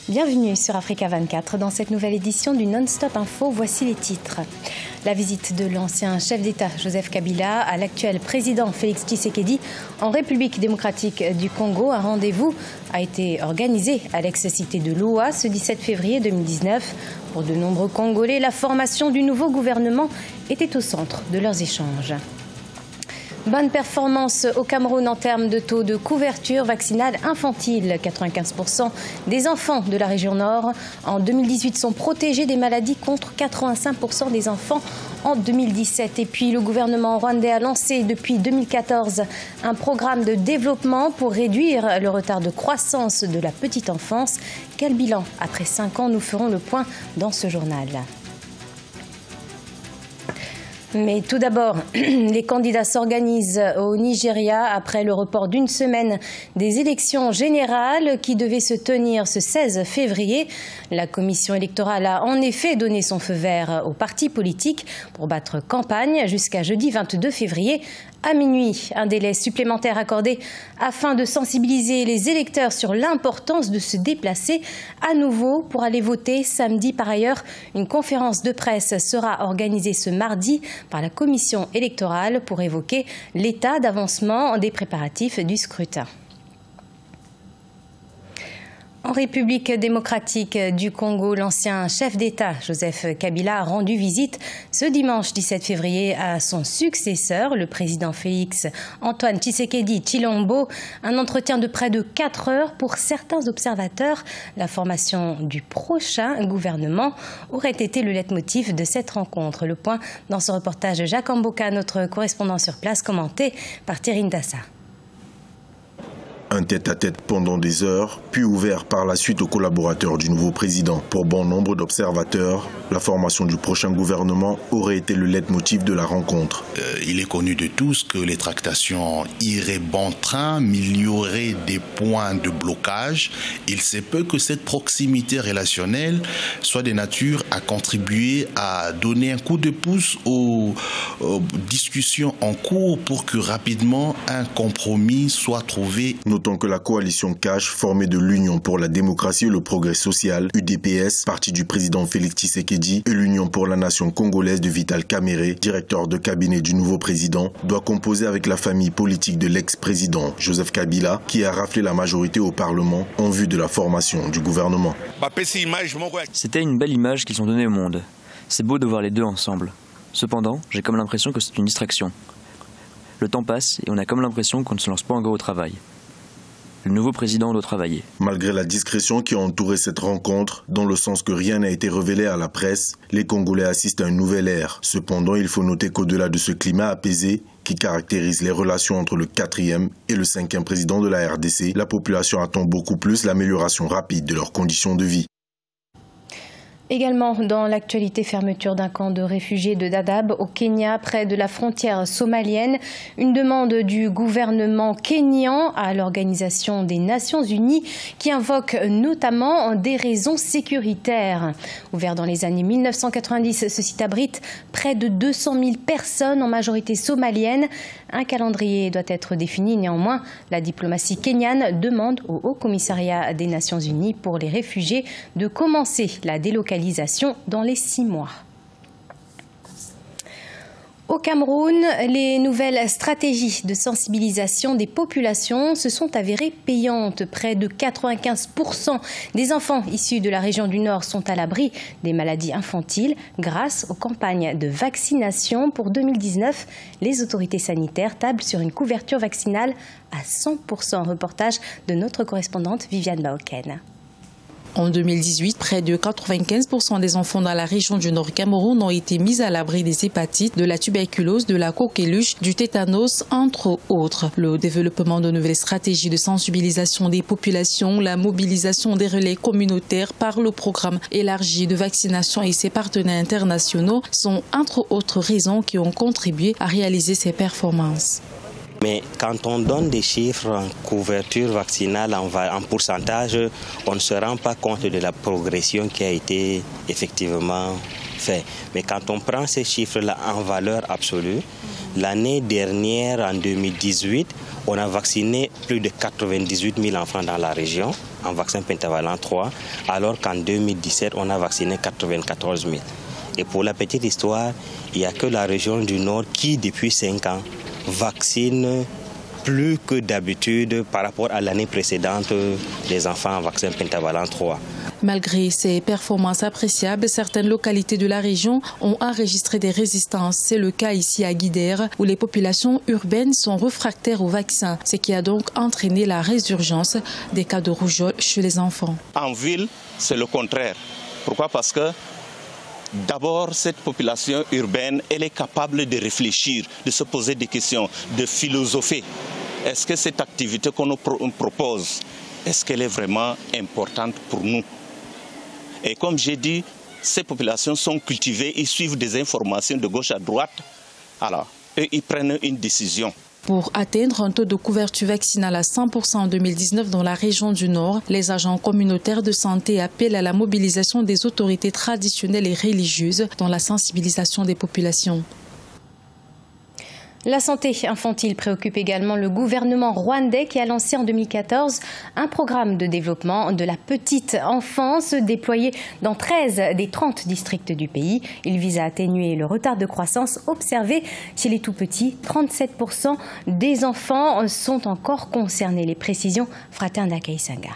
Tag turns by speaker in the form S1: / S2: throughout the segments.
S1: Bienvenue sur Africa 24. Dans cette nouvelle édition du Non-Stop Info, voici les titres. La visite de l'ancien chef d'État Joseph Kabila à l'actuel président Félix Tshisekedi en République démocratique du Congo. Un rendez-vous a été organisé à l'ex-cité de Loua ce 17 février 2019. Pour de nombreux Congolais, la formation du nouveau gouvernement était au centre de leurs échanges. Bonne performance au Cameroun en termes de taux de couverture vaccinale infantile. 95% des enfants de la région Nord en 2018 sont protégés des maladies contre 85% des enfants en 2017. Et puis le gouvernement rwandais a lancé depuis 2014 un programme de développement pour réduire le retard de croissance de la petite enfance. Quel bilan après 5 ans? Nous ferons le point dans ce journal. Mais tout d'abord, les candidats s'organisent au Nigeria après le report d'une semaine des élections générales qui devaient se tenir ce 16 février. La commission électorale a en effet donné son feu vert aux partis politiques pour battre campagne jusqu'à jeudi 22 février à minuit. Un délai supplémentaire accordé afin de sensibiliser les électeurs sur l'importance de se déplacer à nouveau pour aller voter samedi. Par ailleurs, une conférence de presse sera organisée ce mardi par la commission électorale pour évoquer l'état d'avancement des préparatifs du scrutin. En République démocratique du Congo, l'ancien chef d'État Joseph Kabila a rendu visite ce dimanche 17 février à son successeur, le président Félix Antoine Tshisekedi Tshilombo. Un entretien de près de 4 heures pour certains observateurs. La formation du prochain gouvernement aurait été le leitmotiv de cette rencontre. Le point dans ce reportage de Jacques Amboka, notre correspondant sur place, commenté par Thierry Ndassa.
S2: Un tête-à-tête pendant des heures, puis ouvert par la suite aux collaborateurs du nouveau président. Pour bon nombre d'observateurs, la formation du prochain gouvernement aurait été le leitmotiv de la rencontre.
S3: Il est connu de tous que les tractations iraient bon train, mais il y aurait des points de blocage. Il se peut que cette proximité relationnelle soit de nature à contribuer à donner un coup de pouce aux discussions en cours pour que rapidement un compromis soit trouvé.
S2: Notons que la coalition CASH, formée de l'Union pour la démocratie et le progrès social, UDPS, parti du président Félix Tshisekedi, et l'Union pour la nation congolaise de Vital Kamerhe, directeur de cabinet du nouveau président, doit composer avec la famille politique de l'ex-président Joseph Kabila, qui a raflé la majorité au Parlement en vue de la formation du gouvernement.
S4: C'était une belle image qu'ils ont donnée au monde. C'est beau de voir les deux ensemble. Cependant, j'ai comme l'impression que c'est une distraction. Le temps passe et on a comme l'impression qu'on ne se lance pas encore au travail. Le nouveau président doit travailler.
S2: Malgré la discrétion qui a entouré cette rencontre, dans le sens que rien n'a été révélé à la presse, les Congolais assistent à une nouvelle ère. Cependant, il faut noter qu'au-delà de ce climat apaisé qui caractérise les relations entre le 4e et le 5e président de la RDC, la population attend beaucoup plus l'amélioration rapide de leurs conditions de vie.
S1: Également dans l'actualité, fermeture d'un camp de réfugiés de Dadaab au Kenya, près de la frontière somalienne. Une demande du gouvernement kényan à l'Organisation des Nations Unies qui invoque notamment des raisons sécuritaires. Ouvert dans les années 1990, ce site abrite près de 200 000 personnes, en majorité somalienne. Un calendrier doit être défini. Néanmoins, la diplomatie kenyane demande au Haut Commissariat des Nations Unies pour les réfugiés de commencer la délocalisation dans les 6 mois. Au Cameroun, les nouvelles stratégies de sensibilisation des populations se sont avérées payantes. Près de 95% des enfants issus de la région du Nord sont à l'abri des maladies infantiles grâce aux campagnes de vaccination. Pour 2019, les autorités sanitaires tablent sur une couverture vaccinale à 100%. Reportage de notre correspondante Viviane Baoken.
S5: En 2018, près de 95% des enfants dans la région du Nord Cameroun ont été mis à l'abri des hépatites, de la tuberculose, de la coqueluche, du tétanos, entre autres. Le développement de nouvelles stratégies de sensibilisation des populations, la mobilisation des relais communautaires par le programme élargi de vaccination et ses partenaires internationaux sont entre autres raisons qui ont contribué à réaliser ces performances.
S6: Mais quand on donne des chiffres en couverture vaccinale en pourcentage, on ne se rend pas compte de la progression qui a été effectivement faite. Mais quand on prend ces chiffres-là en valeur absolue, l'année dernière, en 2018, on a vacciné plus de 98 000 enfants dans la région. en vaccin pentavalent 3, alors qu'en 2017, on a vacciné 94 000. Et pour la petite histoire, il n'y a que la région du Nord qui, depuis 5 ans, vaccine plus que d'habitude par rapport à l'année précédente les enfants en vaccin pentavalent 3.
S5: Malgré ces performances appréciables, certaines localités de la région ont enregistré des résistances. C'est le cas ici à Guidère, où les populations urbaines sont réfractaires au vaccin, ce qui a donc entraîné la résurgence des cas de rougeole chez les enfants.
S7: En ville, c'est le contraire. Pourquoi? Parce que d'abord, cette population urbaine, elle est capable de réfléchir, de se poser des questions, de philosopher. Est-ce que cette activité qu'on nous propose, est-ce qu'elle est vraiment importante pour nous? Et comme j'ai dit, ces populations sont cultivées, ils suivent des informations de gauche à droite. Alors, eux, ils prennent une décision.
S5: Pour atteindre un taux de couverture vaccinale à 100% en 2019 dans la région du Nord, les agents communautaires de santé appellent à la mobilisation des autorités traditionnelles et religieuses dans la sensibilisation des populations.
S1: La santé infantile préoccupe également le gouvernement rwandais qui a lancé en 2014 un programme de développement de la petite enfance déployé dans 13 des 30 districts du pays. Il vise à atténuer le retard de croissance observé chez les tout-petits. 37% des enfants sont encore concernés. Les précisions, Fratin Kaisanga.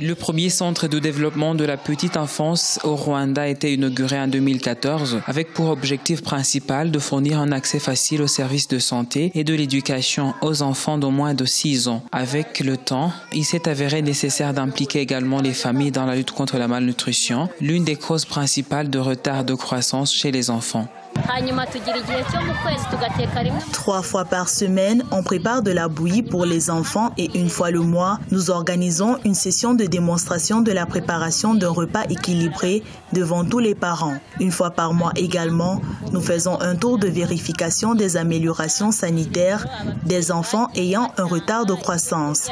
S8: Le premier centre de développement de la petite enfance au Rwanda a été inauguré en 2014 avec pour objectif principal de fournir un accès facile aux services de santé et de l'éducation aux enfants d'au moins de 6 ans. Avec le temps, il s'est avéré nécessaire d'impliquer également les familles dans la lutte contre la malnutrition, l'une des causes principales de retard de croissance chez les enfants.
S9: 3 fois par semaine, on prépare de la bouillie pour les enfants et 1 fois le mois, nous organisons une session de démonstration de la préparation d'un repas équilibré devant tous les parents. 1 fois par mois également, nous faisons un tour de vérification des améliorations sanitaires des enfants ayant un retard de croissance.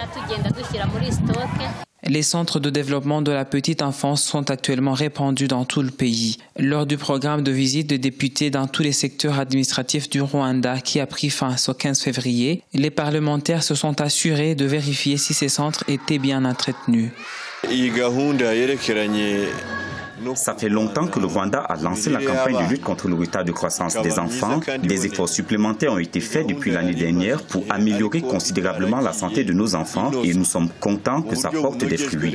S8: Les centres de développement de la petite enfance sont actuellement répandus dans tout le pays. Lors du programme de visite de députés dans tous les secteurs administratifs du Rwanda qui a pris fin ce 15 février, les parlementaires se sont assurés de vérifier si ces centres étaient bien entretenus.
S10: Ça fait longtemps que le Rwanda a lancé la campagne de lutte contre le retard de croissance des enfants. Des efforts supplémentaires ont été faits depuis l'année dernière pour améliorer considérablement la santé de nos enfants et nous sommes contents que ça porte des fruits.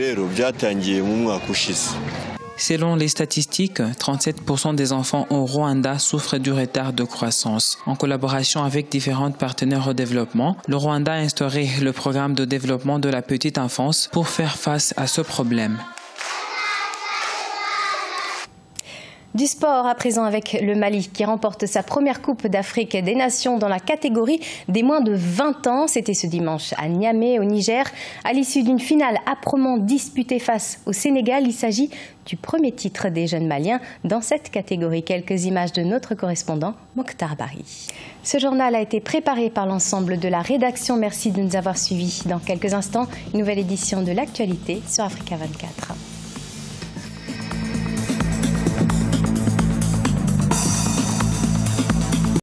S8: Selon les statistiques, 37% des enfants au Rwanda souffrent du retard de croissance. En collaboration avec différents partenaires au développement, le Rwanda a instauré le programme de développement de la petite enfance pour faire face à ce problème.
S1: Du sport à présent avec le Mali qui remporte sa première Coupe d'Afrique des Nations dans la catégorie des moins de 20 ans. C'était ce dimanche à Niamey au Niger. À l'issue d'une finale âprement disputée face au Sénégal, il s'agit du premier titre des jeunes Maliens dans cette catégorie. Quelques images de notre correspondant Mokhtar Bari. Ce journal a été préparé par l'ensemble de la rédaction. Merci de nous avoir suivis. Dans quelques instants, une nouvelle édition de l'actualité sur Africa 24.